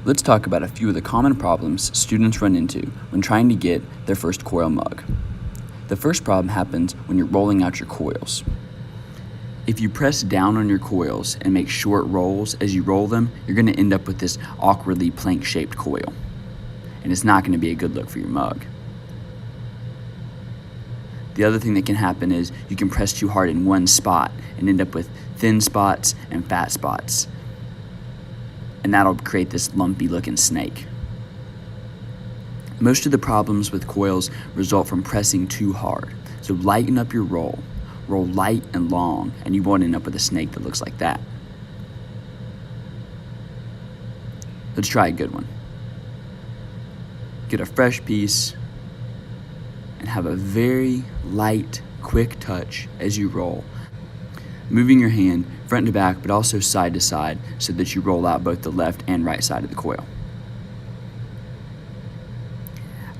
Let's talk about a few of the common problems students run into when trying to get their first coil mug. The first problem happens when you're rolling out your coils. If you press down on your coils and make short rolls as you roll them, you're going to end up with this awkwardly plank-shaped coil, and it's not going to be a good look for your mug. The other thing that can happen is you can press too hard in one spot and end up with thin spots and fat spots, and that'll create this lumpy looking snake. Most of the problems with coils result from pressing too hard, so lighten up your roll. Roll light and long, and you won't end up with a snake that looks like that. Let's try a good one. Get a fresh piece and have a very light, quick touch as you roll, moving your hand front to back but also side to side so that you roll out both the left and right side of the coil.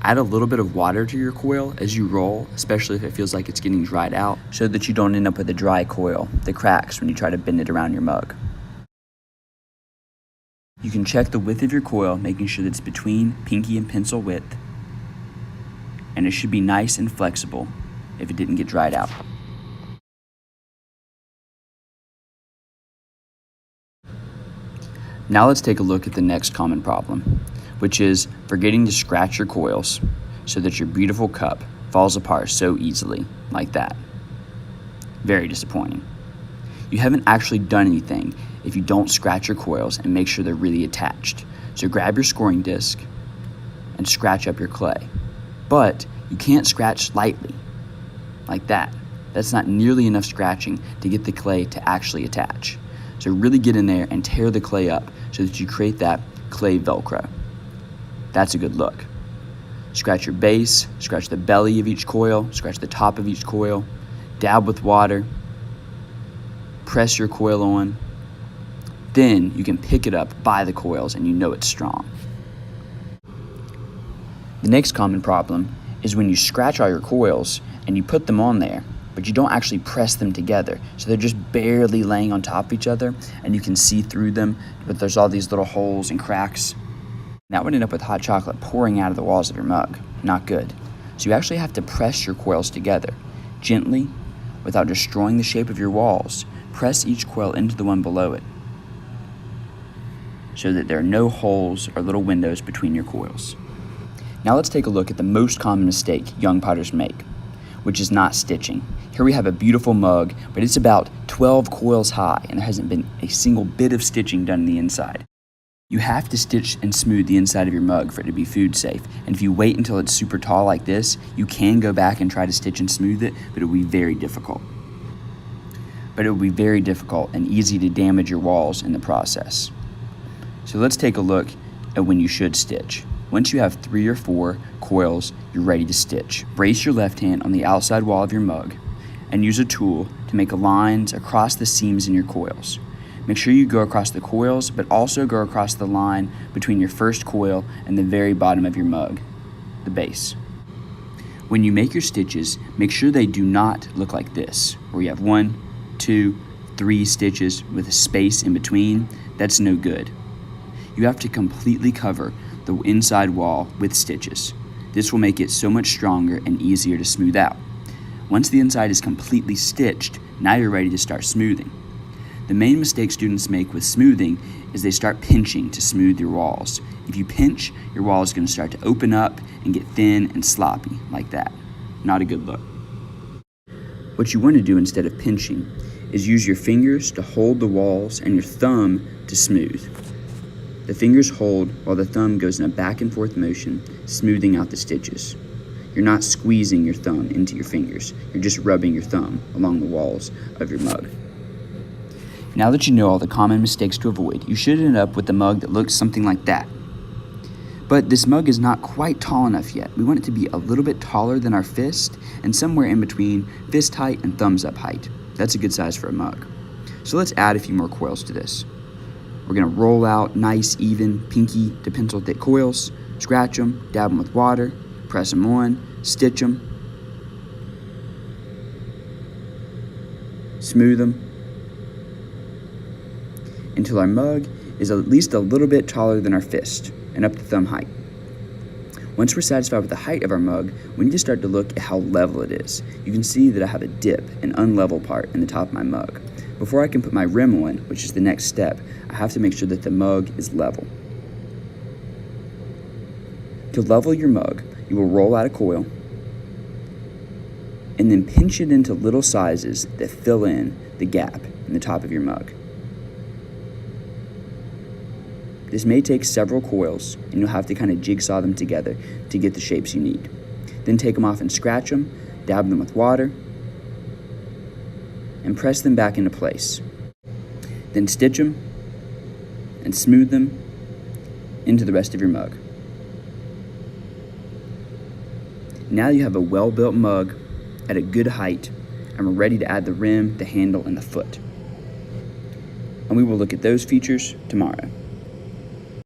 Add a little bit of water to your coil as you roll, especially if it feels like it's getting dried out, so that you don't end up with a dry coil that cracks when you try to bend it around your mug. You can check the width of your coil, making sure that it's between pinky and pencil width, and it should be nice and flexible if it didn't get dried out. Now let's take a look at the next common problem, which is forgetting to scratch your coils so that your beautiful cup falls apart so easily, like that. Very disappointing. You haven't actually done anything if you don't scratch your coils and make sure they're really attached. So grab your scoring disc and scratch up your clay. But you can't scratch lightly, like that. That's not nearly enough scratching to get the clay to actually attach. So really get in there and tear the clay up so that you create that clay Velcro. That's a good look. Scratch your base, scratch the belly of each coil, scratch the top of each coil, dab with water, press your coil on. Then you can pick it up by the coils and you know it's strong. The next common problem is when you scratch all your coils and you put them on there, but you don't actually press them together. So they're just barely laying on top of each other and you can see through them, but there's all these little holes and cracks. That would end up with hot chocolate pouring out of the walls of your mug. Not good. So you actually have to press your coils together. Gently, without destroying the shape of your walls, press each coil into the one below it so that there are no holes or little windows between your coils. Now let's take a look at the most common mistake young potters make, which is not stitching. Here we have a beautiful mug, but it's about 12 coils high and there hasn't been a single bit of stitching done on the inside. You have to stitch and smooth the inside of your mug for it to be food safe. And if you wait until it's super tall like this, you can go back and try to stitch and smooth it, but it will be very difficult. And easy to damage your walls in the process. So let's take a look at when you should stitch. Once you have 3 or 4 coils, you're ready to stitch. Brace your left hand on the outside wall of your mug and use a tool to make lines across the seams in your coils. Make sure you go across the coils, but also go across the line between your first coil and the very bottom of your mug, the base. When you make your stitches, make sure they do not look like this, where you have 1, 2, 3 stitches with a space in between. That's no good. You have to completely cover the inside wall with stitches. This will make it so much stronger and easier to smooth out. Once the inside is completely stitched, now you're ready to start smoothing. The main mistake students make with smoothing is they start pinching to smooth your walls. If you pinch, your wall is going to start to open up and get thin and sloppy like that. Not a good look. What you want to do instead of pinching is use your fingers to hold the walls and your thumb to smooth. The fingers hold while the thumb goes in a back and forth motion, smoothing out the stitches. You're not squeezing your thumb into your fingers. You're just rubbing your thumb along the walls of your mug. Now that you know all the common mistakes to avoid, you should end up with a mug that looks something like that. But this mug is not quite tall enough yet. We want it to be a little bit taller than our fist and somewhere in between fist height and thumbs up height. That's a good size for a mug. So let's add a few more coils to this. We're gonna roll out nice, even, pinky to pencil thick coils, scratch them, dab them with water, press them on, stitch them, smooth them, until our mug is at least a little bit taller than our fist and up to thumb height. Once we're satisfied with the height of our mug, we need to start to look at how level it is. You can see that I have a dip, an unlevel part in the top of my mug. Before I can put my rim on, which is the next step, I have to make sure that the mug is level. To level your mug, you will roll out a coil and then pinch it into little sizes that fill in the gap in the top of your mug. This may take several coils, and you'll have to kind of jigsaw them together to get the shapes you need. Then take them off and scratch them, dab them with water, and press them back into place. Then stitch them and smooth them into the rest of your mug. Now you have a well-built mug at a good height, and we're ready to add the rim, the handle, and the foot. And we will look at those features tomorrow.